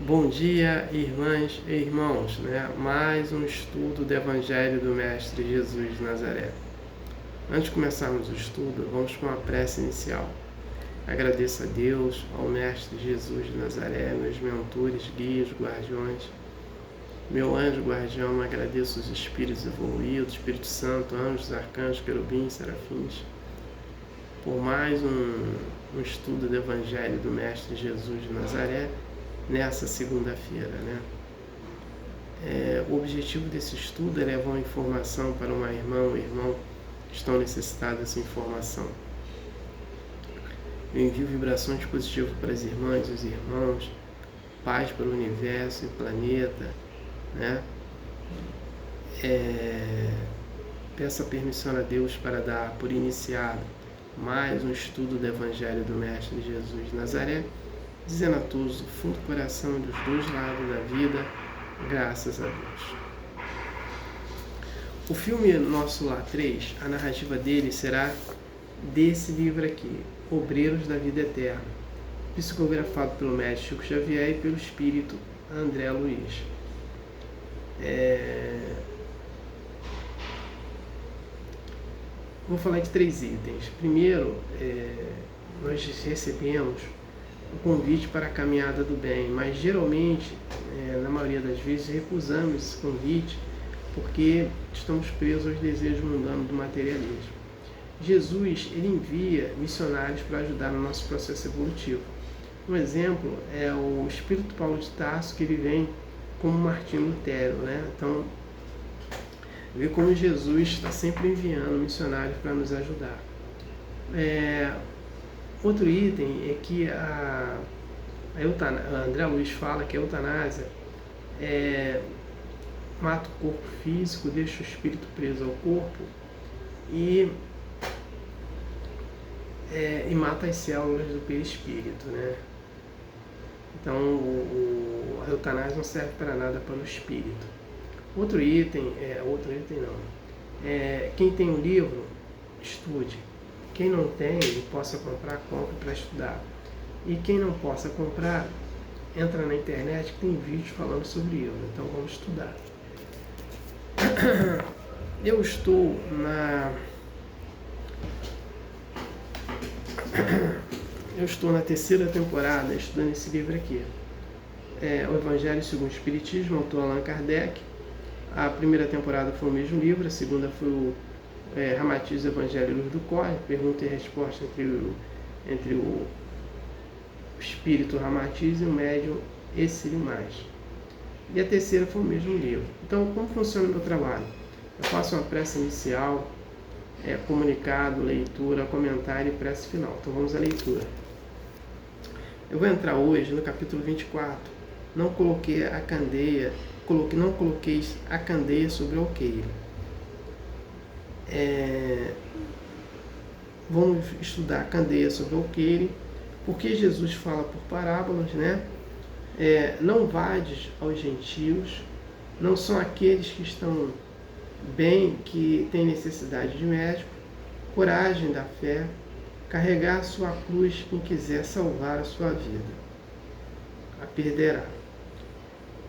Bom dia, irmãs e irmãos, Mais um estudo do Evangelho do Mestre Jesus de Nazaré. Antes de começarmos o estudo, vamos com uma prece inicial. Agradeço a Deus, ao Mestre Jesus de Nazaré, meus mentores, guias, guardiões. Meu anjo guardião, agradeço os espíritos evoluídos, Espírito Santo, anjos, arcanjos, querubins, serafins, por mais um estudo do Evangelho do Mestre Jesus de Nazaré, nessa segunda-feira, O objetivo desse estudo é levar uma informação para uma irmã ou irmão que estão necessitados dessa informação. Eu envio vibrações positivas para as irmãs e os irmãos, paz para o universo e planeta, Peço a permissão a Deus para dar por iniciado mais um estudo do Evangelho do Mestre Jesus de Nazaré, dizendo a todos do fundo do coração e dos dois lados da vida, graças a Deus. O filme Nosso Lar 3, a narrativa dele será desse livro aqui, Obreiros da Vida Eterna, psicografado pelo mestre Chico Xavier e pelo espírito André Luiz. Vou falar de 3 itens. Primeiro, nós recebemos o convite para a caminhada do bem, mas geralmente, na maioria das vezes, recusamos esse convite porque estamos presos aos desejos mundanos do materialismo. Jesus, ele envia missionários para ajudar no nosso processo evolutivo. Um exemplo é o Espírito Paulo de Tarso, que ele vem como Martinho Lutero, Então, vê como Jesus está sempre enviando missionários para nos ajudar. Outro item é que a André Luiz fala que a eutanásia mata o corpo físico, deixa o espírito preso ao corpo e mata as células do perispírito, Então, a eutanásia não serve para nada para o espírito. Outro item não. Quem tem um livro, estude. Quem não tem e possa comprar, compre para estudar. E quem não possa comprar, entra na internet que tem vídeos falando sobre isso. Então vamos estudar. Eu estou na 3ª temporada estudando esse livro aqui. O Evangelho segundo o Espiritismo, autor Allan Kardec. A 1ª temporada foi o mesmo livro, a 2ª foi o Ramatiz, Evangelho e Luz do Cósmo, pergunta e resposta entre o espírito Ramatiz e o médium Essílio Mais. E a 3ª foi o mesmo livro. Então, como funciona o meu trabalho? Eu faço uma prece inicial, comunicado, leitura, comentário e prece final. Então vamos à leitura. Eu vou entrar hoje no capítulo 24. Não coloqueis a candeia sobre o alqueire. Vamos estudar a candeia sobre o alqueire, porque Jesus fala por parábolas, Não vades aos gentios, não são aqueles que estão bem, que têm necessidade de médico, coragem da fé, carregar a sua cruz quem quiser salvar a sua vida, a perderá.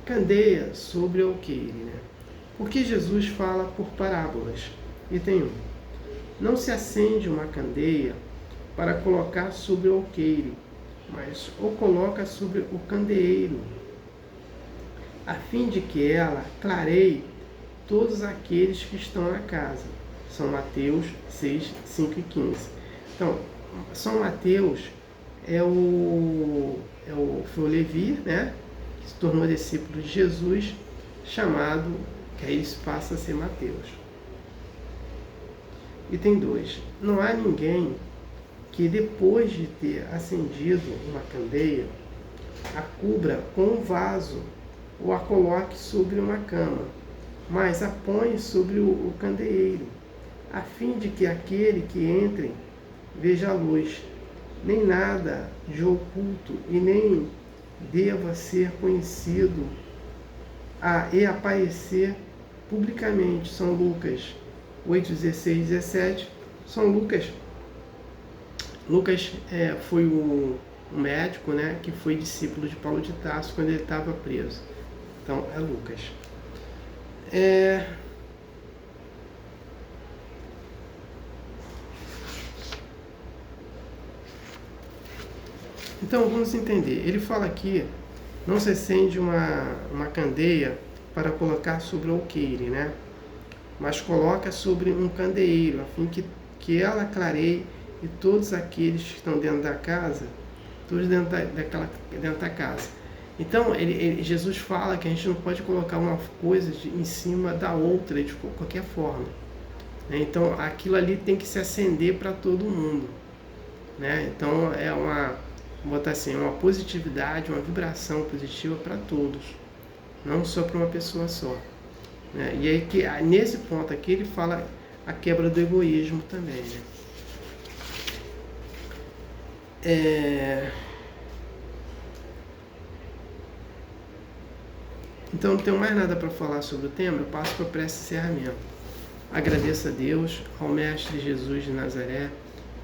Candeia sobre o alqueire, Porque Jesus fala por parábolas. Item 1. Não se acende uma candeia para colocar sobre o alqueire, mas o coloca sobre o candeeiro, a fim de que ela clareie todos aqueles que estão na casa. São Mateus 6, 5 e 15. Então, São Mateus foi o Levi, que se tornou discípulo de Jesus, chamado, que aí isso passa a ser Mateus. Item 2. Não há ninguém que, depois de ter acendido uma candeia, a cubra com um vaso ou a coloque sobre uma cama, mas a põe sobre o candeeiro, a fim de que aquele que entre veja a luz. Nem nada de oculto e nem deva ser conhecido e aparecer publicamente. São Lucas 8, 16, 17. São Lucas foi o um médico, né, que foi discípulo de Paulo de Tarso quando ele estava preso. Então, é Lucas. Então, vamos entender. Ele fala aqui, não se acende uma candeia para colocar sobre o alqueire, né? Mas coloca sobre um candeeiro, a fim que ela clareie e todos aqueles que estão dentro da casa, todos dentro da casa. Então, Jesus fala que a gente não pode colocar uma coisa em cima da outra de qualquer forma. Né? Então, aquilo ali tem que se acender para todo mundo. Né? Então, vou botar assim, uma positividade, uma vibração positiva para todos, não só para uma pessoa só. Né? E aí, nesse ponto aqui, ele fala a quebra do egoísmo também. Né? Então, não tenho mais nada para falar sobre o tema, eu passo para a prece de encerramento. Agradeço a Deus, ao Mestre Jesus de Nazaré,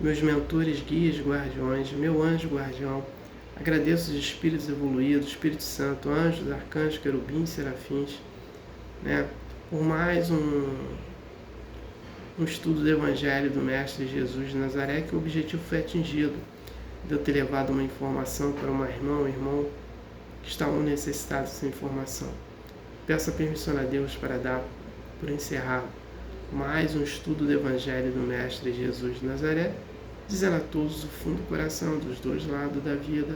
meus mentores, guias, guardiões, meu anjo guardião. Agradeço os espíritos evoluídos, Espírito Santo, anjos, arcanjos, querubins, serafins, né, por mais um estudo do Evangelho do Mestre Jesus de Nazaré, que o objetivo foi atingido, de eu ter levado uma informação para um irmão que estavam necessitados dessa informação. Peço a permissão a Deus para dar por encerrado mais um estudo do Evangelho do Mestre Jesus de Nazaré, dizendo a todos do fundo do coração, dos dois lados da vida,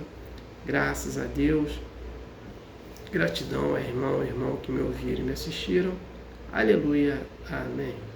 graças a Deus, gratidão a irmão que me ouviram e me assistiram. Aleluia. Amém.